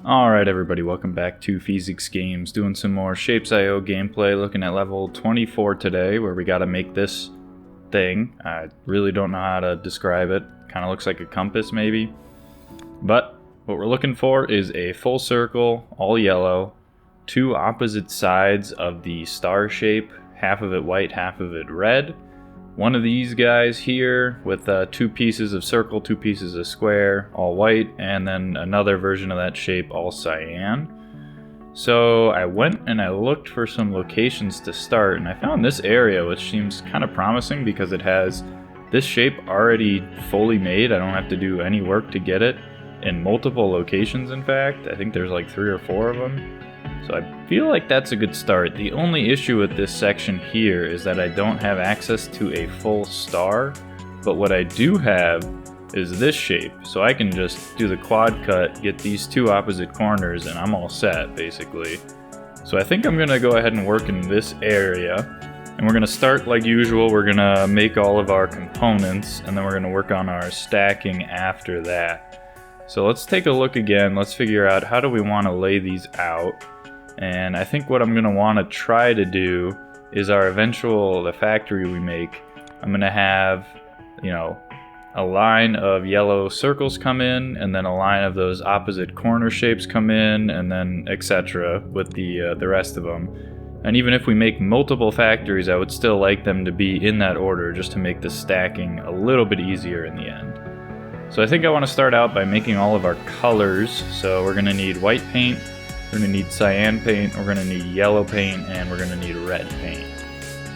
Alright everybody, welcome back to Feeziks Games, doing some more Shapez.io gameplay, looking at level 24 today, where we gotta make this thing. I really don't know how to describe it. Kinda looks like a compass maybe. But what we're looking for is a full circle, all yellow, two opposite sides of the star shape, half of it white, half of it red. One of these guys here with two pieces of circle, two pieces of square, all white, and then another version of that shape, all cyan. So I went and I looked for some locations to start, and I found this area, which seems kind of promising because it has this shape already fully made. I don't have to do any work to get it in multiple locations, in fact. I think there's like 3 or 4 of them. So I feel like that's a good start. The only issue with this section here is that I don't have access to a full star, but what I do have is this shape. So I can just do the quad cut, get these two opposite corners, and I'm all set, basically. So I think I'm gonna go ahead and work in this area, and we're gonna start like usual. We're gonna make all of our components, and then we're gonna work on our stacking after that. So let's take a look again. Let's figure out how do we want to lay these out. And I think what I'm going to want to try to do is the factory we make, I'm going to have, a line of yellow circles come in, and then a line of those opposite corner shapes come in, and then etc. with the rest of them. And even if we make multiple factories, I would still like them to be in that order just to make the stacking a little bit easier in the end. So I think I want to start out by making all of our colors. So we're going to need white paint, we're going to need cyan paint, we're going to need yellow paint, and we're going to need red paint.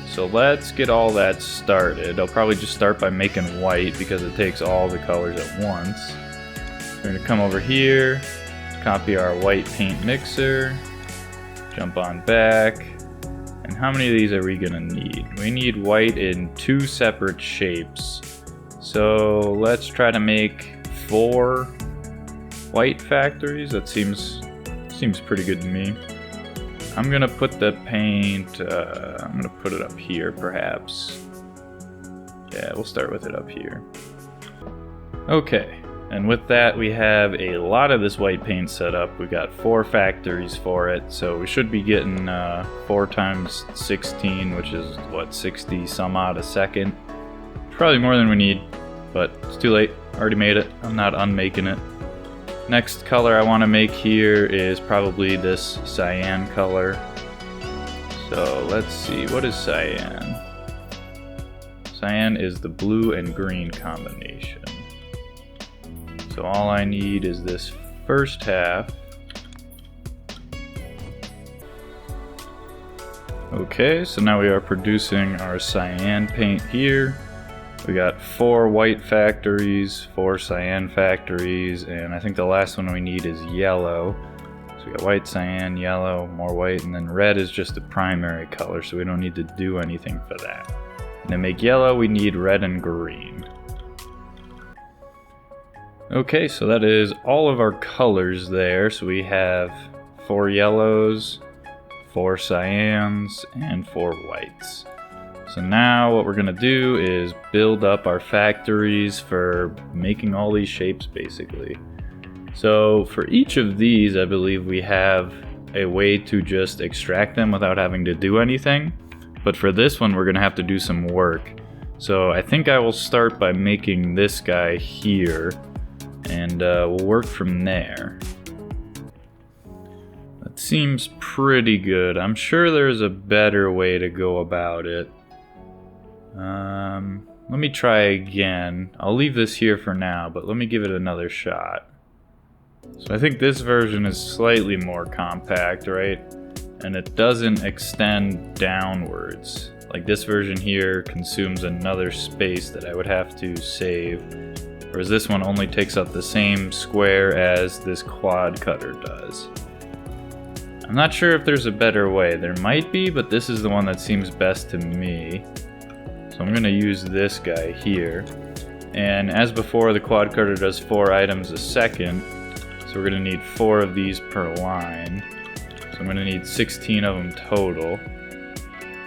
So let's get all that started. I'll probably just start by making white because it takes all the colors at once. We're going to come over here, copy our white paint mixer, jump on back. And how many of these are we going to need? We need white in 2 separate shapes. So let's try to make 4 white factories. That seems pretty good to me. I'm gonna put the paint, I'm gonna put it up here perhaps. Yeah, we'll start with it up here. Okay, and with that we have a lot of this white paint set up. We've got 4 factories for it, so we should be getting 4 times 16, which is what, 60 some odd a second. Probably more than we need, but it's too late. Already made it. I'm not unmaking it. Next color I want to make here is probably this cyan color. So let's see, what is cyan? Cyan is the blue and green combination. So all I need is this first half. Okay, so now we are producing our cyan paint here. We got 4 white factories, 4 cyan factories, and I think the last one we need is yellow. So we got white, cyan, yellow, more white, and then red is just the primary color, so we don't need to do anything for that. And to make yellow, we need red and green. Okay, so that is all of our colors there. So we have 4 yellows, 4 cyans, and 4 whites. So now what we're going to do is build up our factories for making all these shapes basically. So for each of these I believe we have a way to just extract them without having to do anything. But for this one we're going to have to do some work. So I think I will start by making this guy here, and we'll work from there. That seems pretty good. I'm sure there's a better way to go about it. Let me try again. I'll leave this here for now, but let me give it another shot. So I think this version is slightly more compact, right? And it doesn't extend downwards. Like this version here consumes another space that I would have to save, whereas this one only takes up the same square as this quad cutter does. I'm not sure if there's a better way. There might be, but this is the one that seems best to me. So I'm going to use this guy here, and as before the quad cutter does 4 items a second, so we're going to need 4 of these per line, so I'm going to need 16 of them total.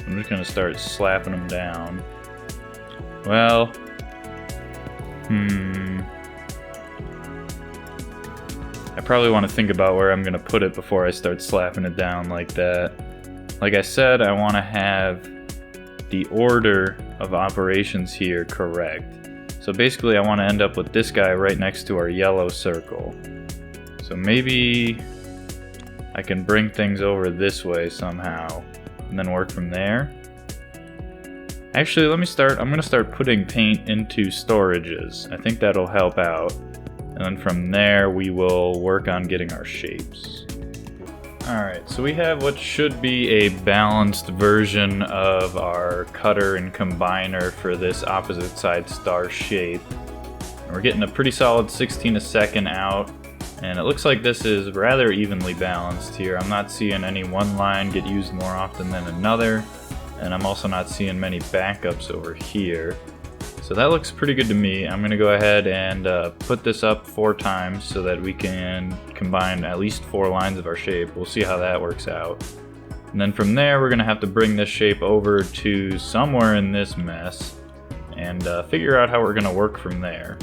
I'm just going to start slapping them down. Well, probably want to think about where I'm going to put it before I start slapping it down like that. Like I said, I want to have the order of operations here correct. So basically I want to end up with this guy right next to our yellow circle. So maybe I can bring things over this way somehow and then work from there. Actually, I'm going to start putting paint into storages. I think that'll help out. And then from there we will work on getting our shapes. Alright, so we have what should be a balanced version of our cutter and combiner for this opposite side star shape. And we're getting a pretty solid 16 a second out, and it looks like this is rather evenly balanced here. I'm not seeing any one line get used more often than another, and I'm also not seeing many backups over here. So that looks pretty good to me. I'm going to go ahead and put this up 4 times so that we can combine at least 4 lines of our shape. We'll see how that works out. And then from there, we're going to have to bring this shape over to somewhere in this mess and figure out how we're going to work from there.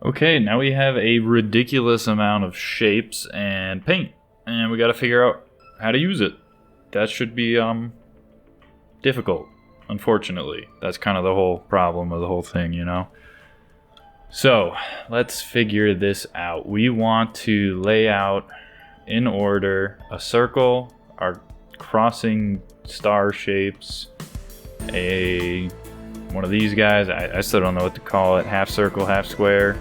Okay, now we have a ridiculous amount of shapes and paint, and we got to figure out how to use it. That should be difficult. Unfortunately, that's kind of the whole problem of the whole thing, you know? So, let's figure this out. We want to lay out, in order, a circle, our crossing star shapes, one of these guys, I still don't know what to call it, half circle, half square,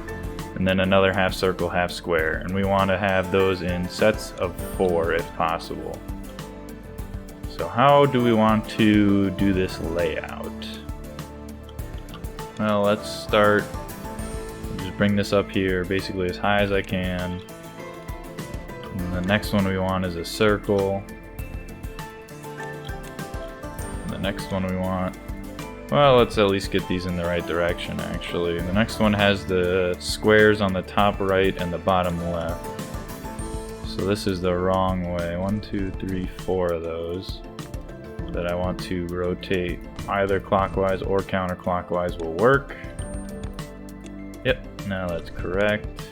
and then another half circle, half square. And we want to have those in sets of 4 if possible. So how do we want to do this layout? Well, let's start, just bring this up here basically as high as I can. And the next one we want is a circle. And the next one we want, well, let's at least get these in the right direction actually. The next one has the squares on the top right and the bottom left. So this is the wrong way. 1, 2, 3, 4 of those that I want to rotate either clockwise or counterclockwise will work. Yep, now that's correct.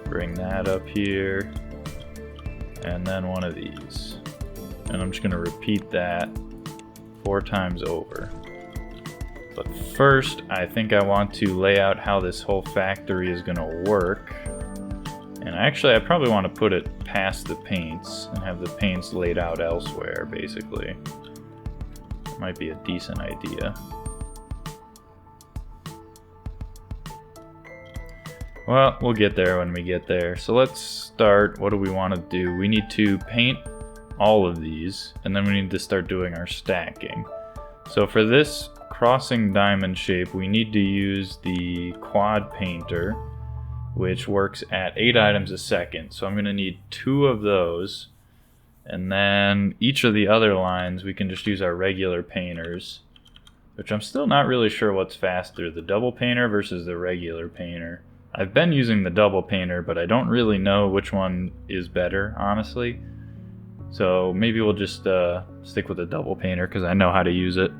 Bring that up here. And then one of these. And I'm just going to repeat that 4 times over. But first, I think I want to lay out how this whole factory is going to work. And actually, I probably want to put it past the paints and have the paints laid out elsewhere, basically. Might be a decent idea. Well, we'll get there when we get there. So let's start. What do we want to do? We need to paint all of these, and then we need to start doing our stacking. So for this crossing diamond shape, we need to use the quad painter, which works at 8 items a second. So I'm going to need 2 of those. And then each of the other lines, we can just use our regular painters, which I'm still not really sure what's faster, the double painter versus the regular painter. I've been using the double painter, but I don't really know which one is better, honestly. So maybe we'll just stick with the double painter because I know how to use it.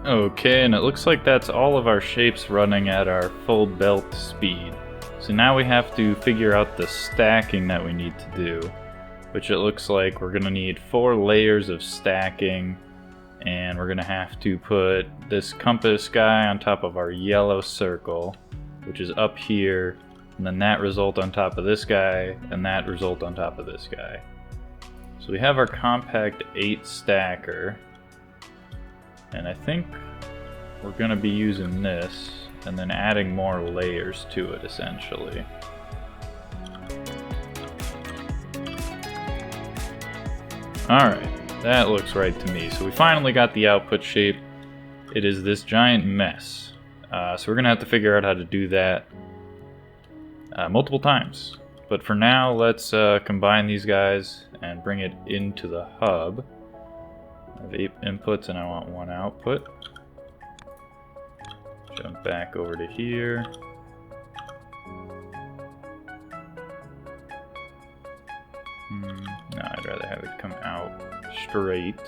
Okay, and it looks like that's all of our shapes running at our full belt speed. So now we have to figure out the stacking that we need to do, which it looks like we're going to need 4 layers of stacking, and we're going to have to put this compass guy on top of our yellow circle, which is up here, and then that result on top of this guy, and that result on top of this guy. So we have our compact 8 stacker. And I think we're going to be using this and then adding more layers to it, essentially. Alright, that looks right to me. So we finally got the output shape. It is this giant mess. So we're going to have to figure out how to do that multiple times. But for now, let's combine these guys and bring it into the hub. I have 8 inputs and I want 1 output. Jump back over to here. No, I'd rather have it come out straight.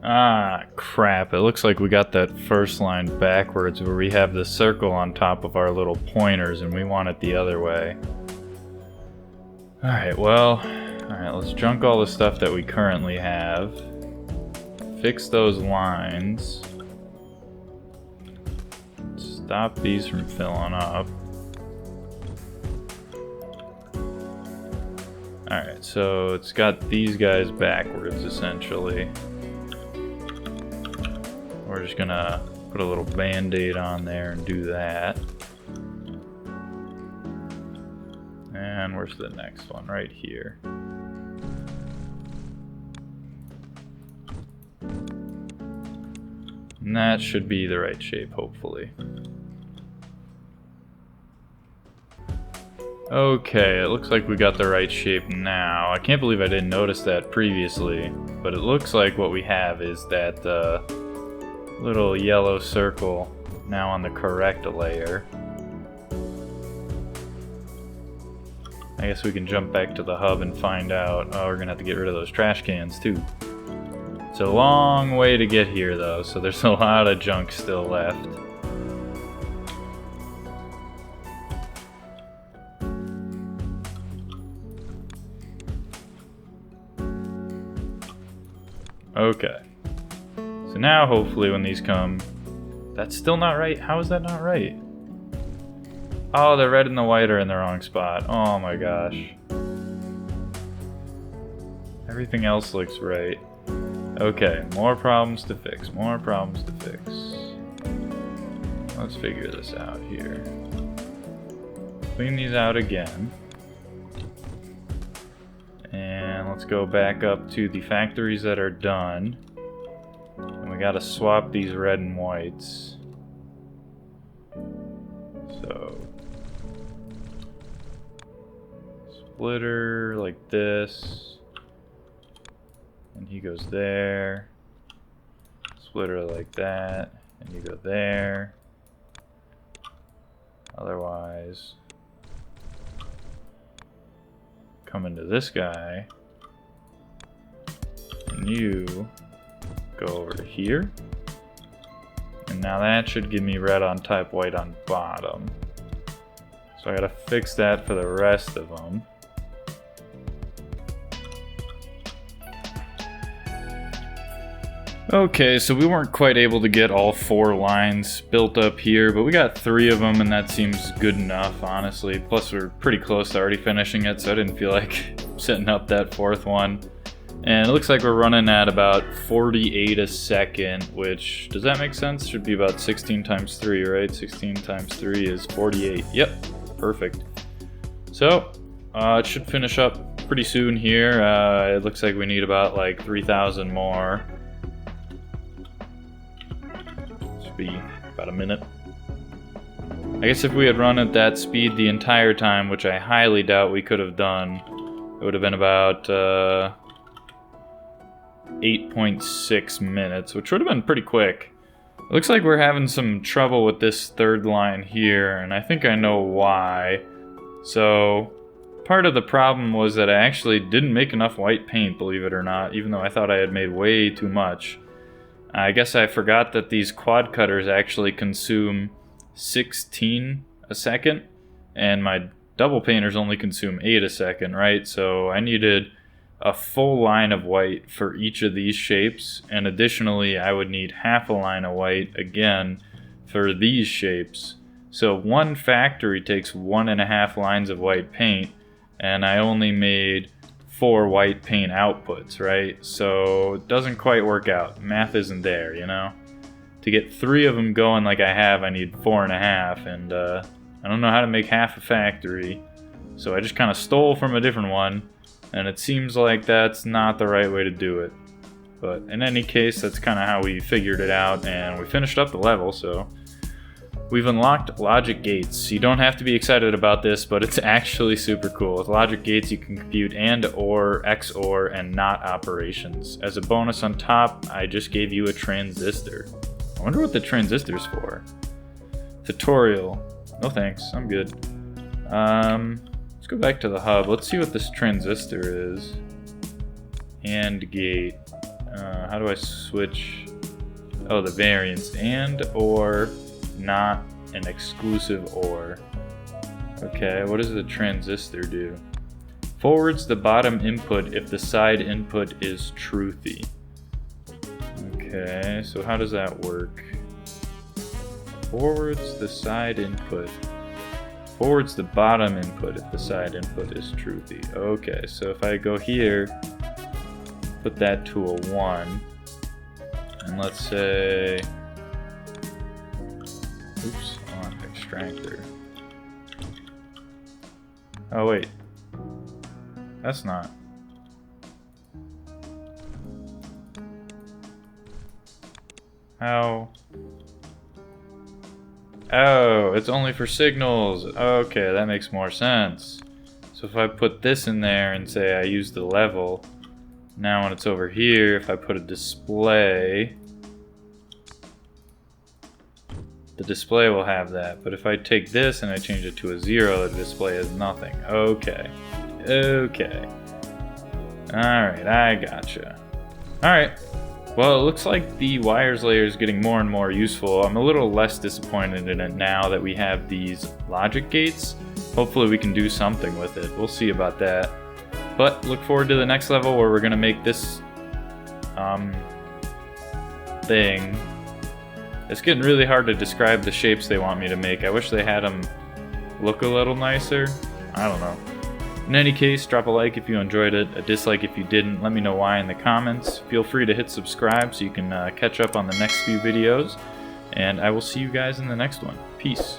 Ah, crap. It looks like we got that first line backwards where we have the circle on top of our little pointers and we want it the other way. Alright, well, let's junk all the stuff that we currently have. Fix those lines. Stop these from filling up. Alright, so it's got these guys backwards, essentially. We're just gonna put a little band-aid on there and do that. And where's the next one? Right here. And that should be the right shape, hopefully. Okay, it looks like we got the right shape now. I can't believe I didn't notice that previously, but it looks like what we have is that little yellow circle now on the correct layer. I guess we can jump back to the hub and find out. Oh, we're gonna have to get rid of those trash cans too. It's a long way to get here though, so there's a lot of junk still left. Okay. So now hopefully when these come... That's still not right? How is that not right? Oh, the red and the white are in the wrong spot. Oh my gosh. Everything else looks right. Okay, more problems to fix. More problems to fix. Let's figure this out here. Clean these out again. And let's go back up to the factories that are done. And we gotta swap these red and whites. So... splitter like this. And he goes there. Splitter like that. And you go there. Otherwise... come into this guy, and you go over to here, and now that should give me red on top, white on bottom. So I gotta fix that for the rest of them. Okay, so we weren't quite able to get all 4 lines built up here, but we got 3 of them and that seems good enough, honestly. Plus we're pretty close to already finishing it, so I didn't feel like setting up that 4th one. And it looks like we're running at about 48 a second, which, does that make sense? Should be about 16 times 3, right? 16 times 3 is 48. Yep, perfect. So, it should finish up pretty soon here. It looks like we need about like 3,000 more. Be about a minute. I guess if we had run at that speed the entire time, which I highly doubt we could have done, it would have been about 8.6 minutes, which would have been pretty quick. It looks like we're having some trouble with this 3rd line here, and I think I know why. So, part of the problem was that I actually didn't make enough white paint, believe it or not, even though I thought I had made way too much. I guess I forgot that these quad cutters actually consume 16 a second, and my double painters only consume 8 a second, right? So I needed a full line of white for each of these shapes, and additionally I would need half a line of white again for these shapes. So one factory takes 1.5 lines of white paint, and I only made 4 white paint outputs, right? So it doesn't quite work out. Math isn't there, you know? To get 3 of them going like I have, I need 4.5, and I don't know how to make half a factory, so I just kind of stole from a different one, and it seems like that's not the right way to do it. But in any case, that's kind of how we figured it out, and we finished up the level, so... We've unlocked logic gates. You don't have to be excited about this, but it's actually super cool. With logic gates, you can compute AND, OR, XOR, and NOT operations. As a bonus on top, I just gave you a transistor. I wonder what the transistor's for. Tutorial. No thanks, I'm good. Let's go back to the hub. Let's see what this transistor is. AND gate. How do I switch? Oh, the variance. And or not an exclusive or. Okay, what does the transistor do? Forwards the bottom input if the side input is truthy. Okay, so how does that work? Forwards the side input. Forwards the bottom input if the side input is truthy. Okay, so if I go here, put that to a 1, and let's say, oops, I want extractor. Oh wait, that's not. How? Oh, it's only for signals. Okay, that makes more sense. So if I put this in there and say I use the level, now when it's over here, if I put a display, the display will have that. But if I take this and I change it to a 0, the display has nothing. Okay. Okay. Alright, I gotcha. Alright. Well, it looks like the wires layer is getting more and more useful. I'm a little less disappointed in it now that we have these logic gates. Hopefully we can do something with it. We'll see about that. But look forward to the next level where we're going to make this thing. It's getting really hard to describe the shapes they want me to make. I wish they had them look a little nicer. I don't know. In any case, drop a like if you enjoyed it, a dislike if you didn't. Let me know why in the comments. Feel free to hit subscribe so you can catch up on the next few videos. And I will see you guys in the next one. Peace.